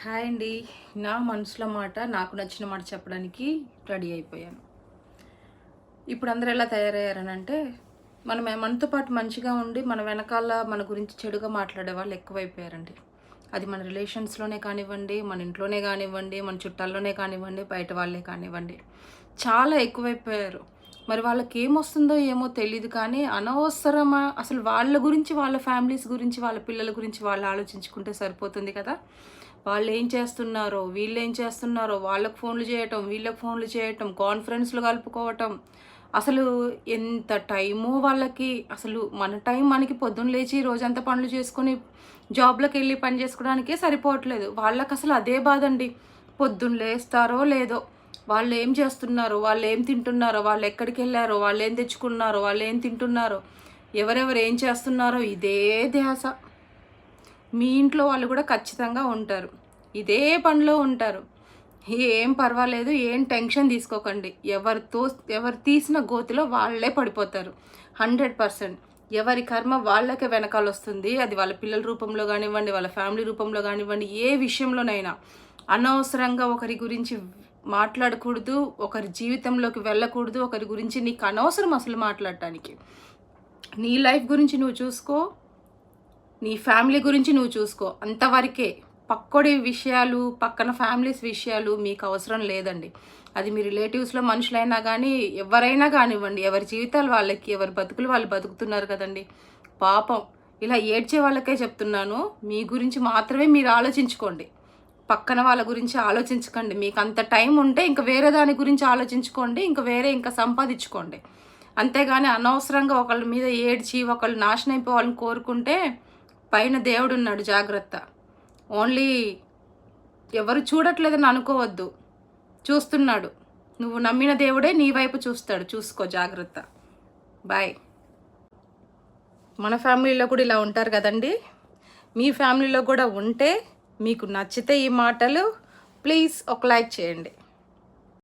Hi అండి. నా మనసులో మాట నాకు నచ్చిన మాట చెప్పడానికి రెడీ అయిపోయాను. ఇప్పుడు అందరూ ఎలా తయారయ్యారనంటే మనతో పాటు మంచిగా ఉండి మన వెనకాల మన గురించి చెడుగా మాట్లాడే వాళ్ళు ఎక్కువైపోయారండి. అది మన రిలేషన్స్లోనే కానివ్వండి, మన ఇంట్లోనే కానివ్వండి, మన చుట్టాల్లోనే కానివ్వండి, బయట వాళ్ళే కానివ్వండి, చాలా ఎక్కువైపోయారు. మరి వాళ్ళకి ఏమొస్తుందో ఏమో తెలీదు కానీ అనవసరమా అసలు వాళ్ళ గురించి, వాళ్ళ ఫ్యామిలీస్ గురించి, వాళ్ళ పిల్లల గురించి వాళ్ళు ఆలోచించుకుంటే సరిపోతుంది కదా. వాళ్ళు ఏం చేస్తున్నారో, వీళ్ళు ఏం చేస్తున్నారో, వాళ్ళకి ఫోన్లు చేయటం, వీళ్ళకి ఫోన్లు చేయటం, కాన్ఫరెన్స్లు కలుపుకోవటం, అసలు ఎంత టైమో వాళ్ళకి. అసలు మన టైం మనకి పొద్దున్న లేచి రోజంతా పనులు చేసుకొని జాబ్లోకి వెళ్ళి పని చేసుకోవడానికే సరిపోవట్లేదు. వాళ్ళకి అసలు అదే బాధండి. పొద్దున్న లేస్తారో లేదో, వాళ్ళు ఏం చేస్తున్నారో, వాళ్ళు ఏం తింటున్నారో, వాళ్ళు ఎక్కడికి వెళ్ళారో, వాళ్ళు ఏం తెచ్చుకున్నారో, వాళ్ళు ఏం తింటున్నారో, ఎవరెవరు ఏం చేస్తున్నారో, ఇదే ధ్యాస. మీ ఇంట్లో వాళ్ళు కూడా ఖచ్చితంగా ఉంటారు, ఇదే పనిలో ఉంటారు. ఏం పర్వాలేదు, ఏం టెన్షన్ తీసుకోకండి. ఎవరు తీసిన గోతిలో వాళ్ళే పడిపోతారు 100%. ఎవరి కర్మ వాళ్ళకే వెనకాల వస్తుంది. అది వాళ్ళ పిల్లల రూపంలో కానివ్వండి, వాళ్ళ ఫ్యామిలీ రూపంలో కానివ్వండి, ఏ విషయంలోనైనా. అనవసరంగా ఒకరి గురించి మాట్లాడకూడదు, ఒకరి జీవితంలోకి వెళ్ళకూడదు. ఒకరి గురించి నీకు అనవసరం అసలు మాట్లాడటానికి. నీ లైఫ్ గురించి నువ్వు చూసుకో, నీ ఫ్యామిలీ గురించి నువ్వు చూసుకో, అంతవరకే. పక్కోడి విషయాలు, పక్కన ఫ్యామిలీస్ విషయాలు మీకు అవసరం లేదండి. అది మీ రిలేటివ్స్లో మనుషులైనా కానీ, ఎవరైనా కానివ్వండి, ఎవరి జీవితాలు వాళ్ళకి, ఎవరి బతుకులు వాళ్ళు బతుకుతున్నారు కదండి. పాపం ఇలా ఏడ్చే వాళ్ళకే చెప్తున్నాను, మీ గురించి మాత్రమే మీరు ఆలోచించుకోండి. పక్కన వాళ్ళ గురించి ఆలోచించకండి. మీకు అంత టైం ఉంటే ఇంకా వేరే దాని గురించి ఆలోచించుకోండి, ఇంకా సంపాదించుకోండి. అంతేగాని అనవసరంగా ఒకళ్ళ మీద ఏడ్చి ఒకళ్ళు నాశనం అయిపోవాలని కోరుకుంటే పైన దేవుడు ఉన్నాడు, జాగ్రత్త. ఓన్లీ ఎవరు చూడట్లేదని అనుకోవద్దు, చూస్తున్నాడు. నువ్వు నమ్మిన దేవుడే నీ వైపు చూస్తాడు, చూసుకో, జాగ్రత్త. బాయ్. మన ఫ్యామిలీలో కూడా ఇలా ఉంటారు కదండి. మీ ఫ్యామిలీలో కూడా ఉంటే మీకు నచ్చితే ఈ మాటలు ప్లీజ్ ఒక లైక్ చేయండి.